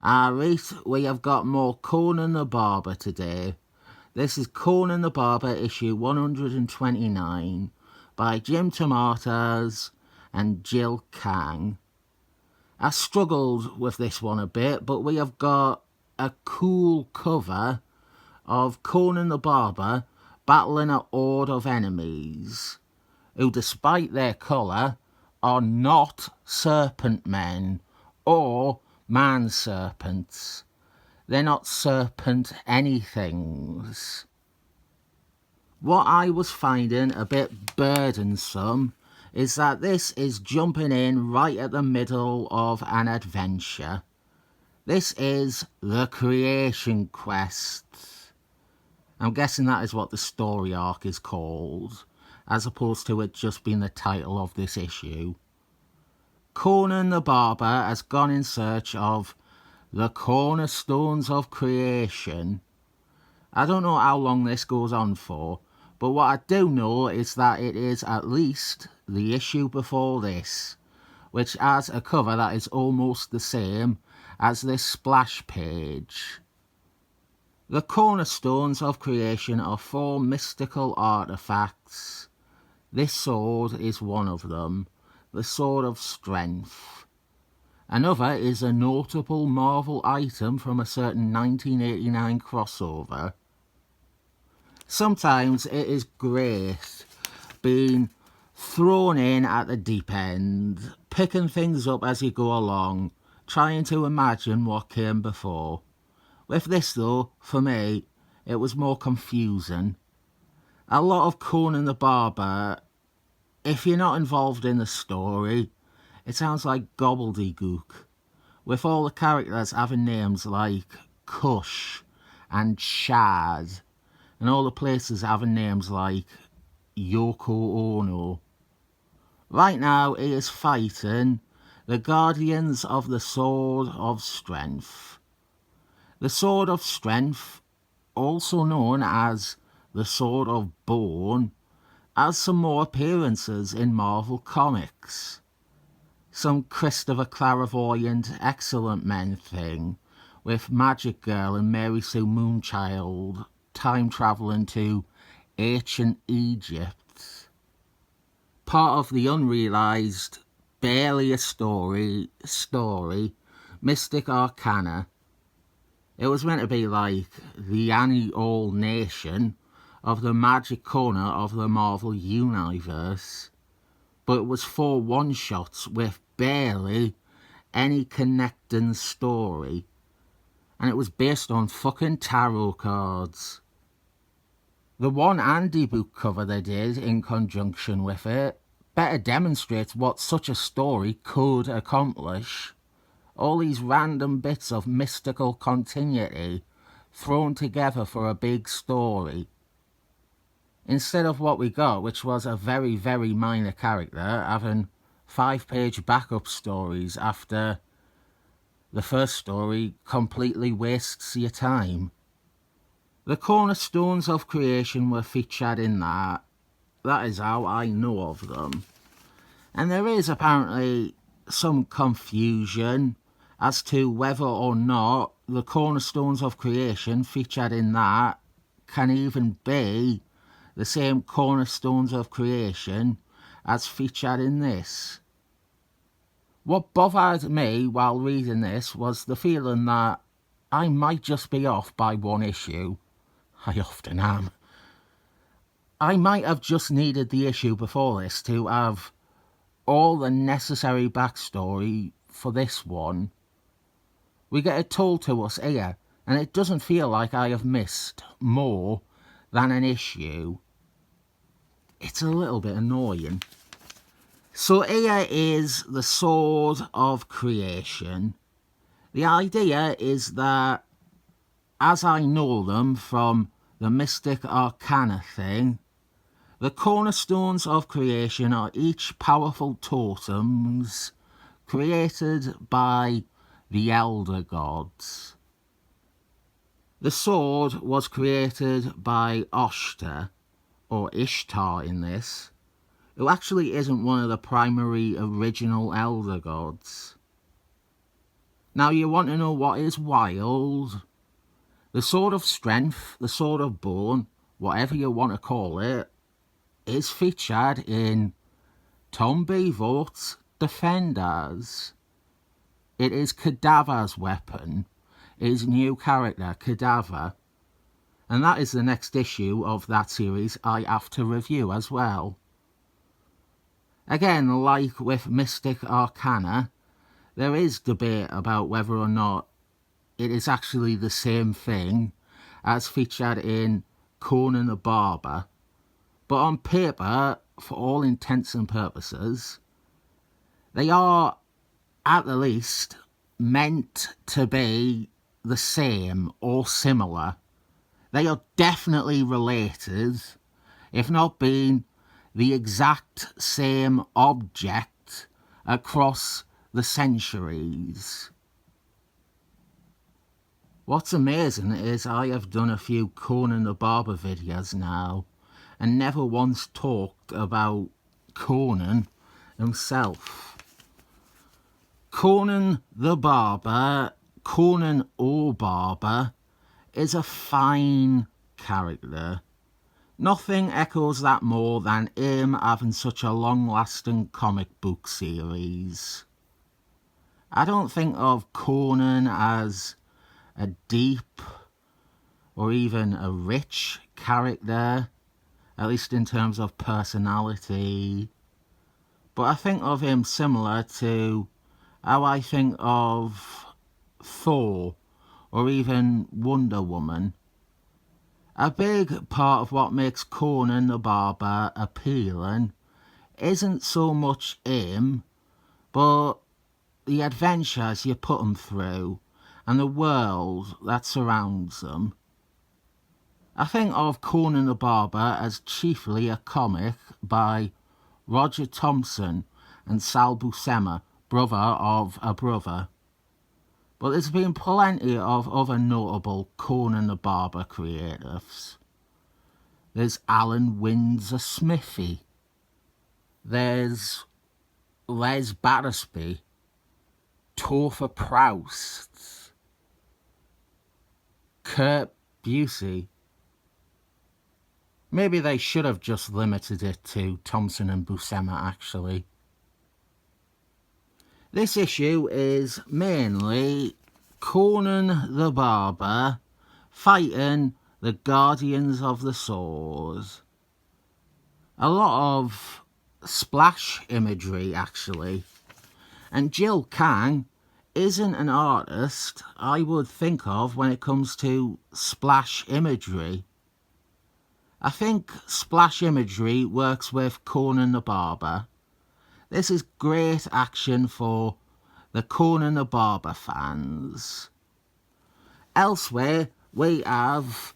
Alright, we have got more Conan the Barber today. This is Conan the Barber issue 129 by Jim DeMatteis and Jill Kane. I struggled with this one a bit, but we have got a cool cover of Conan the Barber battling a horde of enemies who, despite their colour, are not Serpent-Men or Man-Serpents. They're not serpent anythings. What I was finding a bit burdensome is that this is jumping in right at the middle of an adventure. This is the Creation Quest. I'm guessing that is what the story arc is called, as opposed to it just being the title of this issue. Conan the Barber has gone in search of the cornerstones of creation. I don't know how long this goes on for, but what I do know is that it is at least the issue before this, which has a cover that is almost the same as this splash page. The cornerstones of creation are 4 mystical artifacts. This sword is one of them, the Sword of Strength. Another is a notable Marvel item from a certain 1989 crossover. Sometimes it is great being thrown in at the deep end, picking things up as you go along, trying to imagine what came before. With this though, for me, it was more confusing. A lot of Conan the Barber, if you're not involved in the story, it sounds like gobbledygook, with all the characters having names like Kush and Shad, and all the places having names like Yoko Ono. Right now he is fighting the Guardians of the Sword of Strength. The Sword of Strength, also known as the Sword of Bone, has some more appearances in Marvel Comics. Some Christopher Clairvoyant Excellent Men thing, with Magic Girl and Mary Sue Moonchild time travelling to ancient Egypt. Part of the unrealised, barely a story, Mystic Arcana. It was meant to be like the Annie-All Nation of the magic corner of the Marvel Universe, but it was 4 one-shots with barely any connecting story, and it was based on fucking tarot cards. The one Andy book cover they did in conjunction with it better demonstrates what such a story could accomplish. All these random bits of mystical continuity thrown together for a big story, instead of what we got, which was a very, very minor character having 5-page backup stories after the first story completely wastes your time. The cornerstones of creation were featured in that. That is how I know of them. And there is apparently some confusion as to whether or not the cornerstones of creation featured in that can even be the same cornerstones of creation as featured in this. What bothered me while reading this was the feeling that I might just be off by 1 issue. I often am. I might have just needed the issue before this to have all the necessary backstory for this one. We get it told to us here, and it doesn't feel like I have missed more than an issue. It's a little bit annoying. So here is the Sword of Creation. The idea is that, as I know them from the Mystic Arcana thing, the cornerstones of creation are each powerful totems created by the Elder Gods. The sword was created by Oshta, or Ishtar in this, who actually isn't one of the primary original Elder Gods. Now you want to know what is wild? The Sword of Strength, the Sword of Bone, whatever you want to call it, is featured in Tom Beavort's Defenders. It is Cadaver's weapon, his new character, Cadaver. And that is the next issue of that series I have to review as well. Again, like with Mystic Arcana, there is debate about whether or not it is actually the same thing as featured in Conan the Barber. But on paper, for all intents and purposes, they are, at the least, meant to be the same or similar. They are definitely related, if not being the exact same object across the centuries. What's amazing is I have done a few Conan the Barber videos now and never once talked about Conan himself. Conan the Barber, Conan O'Barber, is a fine character. Nothing echoes that more than him having such a long-lasting comic book series. I don't think of Conan as a deep or even a rich character, at least in terms of personality. But I think of him similar to how I think of Thor or even Wonder Woman. A big part of what makes Conan the Barber appealing isn't so much him, but the adventures you put him through and the world that surrounds them. I think of Conan the Barber as chiefly a comic by Roger Thompson and Sal Buscema, brother of a brother. But there's been plenty of other notable Conan the Barber creatives. There's Alan Windsor Smithy. There's Les Battersby, Topher Proust, Kurt Busey. Maybe they should have just limited it to Thompson and Buscema, actually. This issue is mainly Conan the Barber fighting the Guardians of the Sword. A lot of splash imagery, actually. And Jill Kang isn't an artist I would think of when it comes to splash imagery. I think splash imagery works with Conan the Barber. This is great action for the Conan the Barber fans. Elsewhere, we have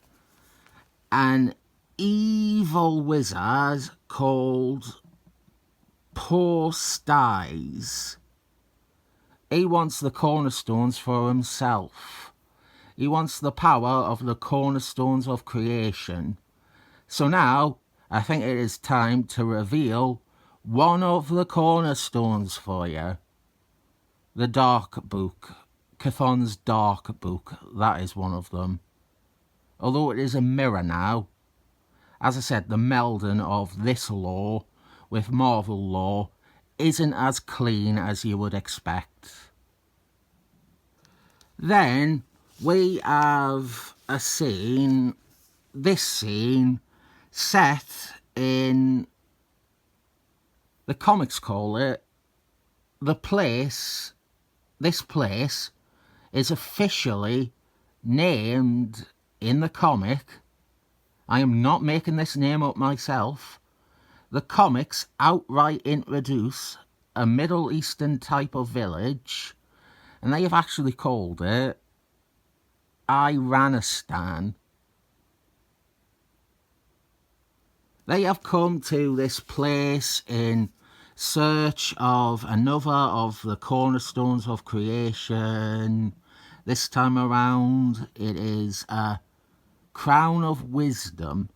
an evil wizard called Poor Styes. He wants the cornerstones for himself. He wants the power of the cornerstones of creation. So now, I think it is time to reveal one of the cornerstones for you. The Dark Book. Chthon's Dark Book. That is one of them. Although it is a mirror now. As I said, the melding of this lore with Marvel lore isn't as clean as you would expect. Then we have a scene, this scene, set in, the comics call it, this place is officially named in the comic. I am not making this name up myself. The comics outright introduce a Middle Eastern type of village, and they have actually called it Iranistan. They have come to this place in search of another of the cornerstones of creation. This time around, it is a crown of wisdom.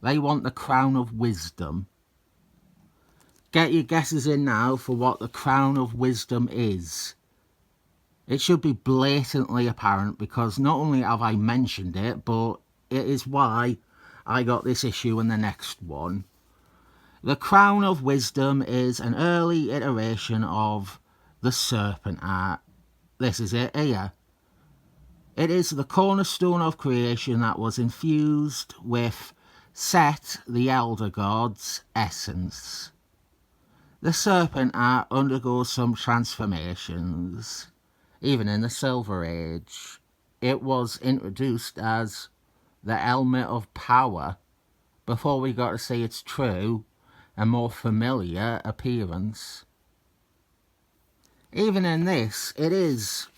They want the crown of wisdom. Get your guesses in now for what the crown of wisdom is. It should be blatantly apparent because not only have I mentioned it, but it is why I got this issue and the next one. The Crown of Wisdom is an early iteration of the Serpent art. This is it here. It is the cornerstone of creation that was infused with Set, the Elder God's essence. The Serpent art undergoes some transformations. Even in the Silver Age, it was introduced as the Helmet of Power before we got to see its true and more familiar appearance. Even in this, it is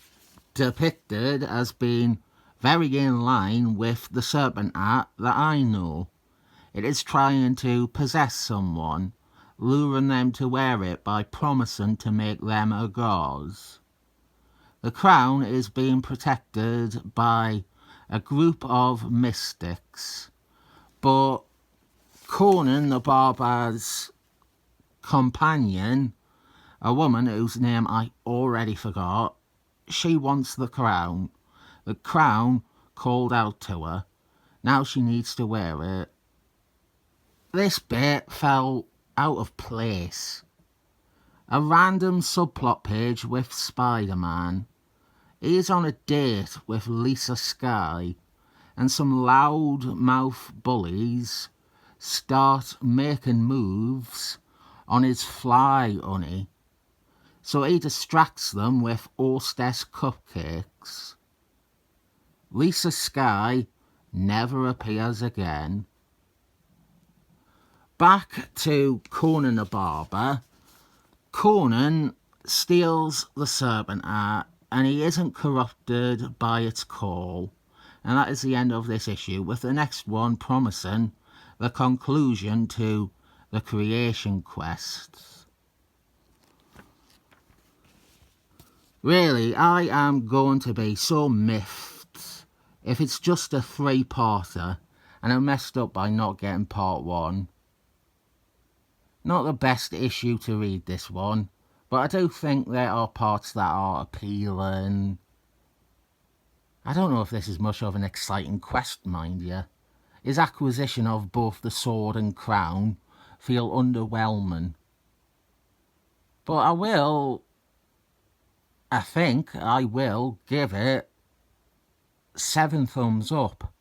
depicted as being very in line with the Serpent art that I know. It is trying to possess someone, luring them to wear it by promising to make them a gauze. The crown is being protected by a group of mystics, but Conan the Barbarian's companion, a woman whose name I already forgot, she wants the crown. The crown called out to her. Now she needs to wear it. This bit felt out of place. A random subplot page with Spider-Man. He is on a date with Lisa Sky, and some loud-mouth bullies start making moves on his fly honey. So he distracts them with hostess cupcakes. Lisa Sky never appears again. Back to Conan the Barber. Conan steals the Serpent art and he isn't corrupted by its call. And that is the end of this issue, with the next one promising the conclusion to the creation quest. Really, I am going to be so miffed if it's just a 3-parter and I messed up by not getting part 1. Not the best issue to read, this one, but I do think there are parts that are appealing. I don't know if this is much of an exciting quest, mind you. His acquisition of both the sword and crown feel underwhelming. But I think I will give it 7 thumbs up.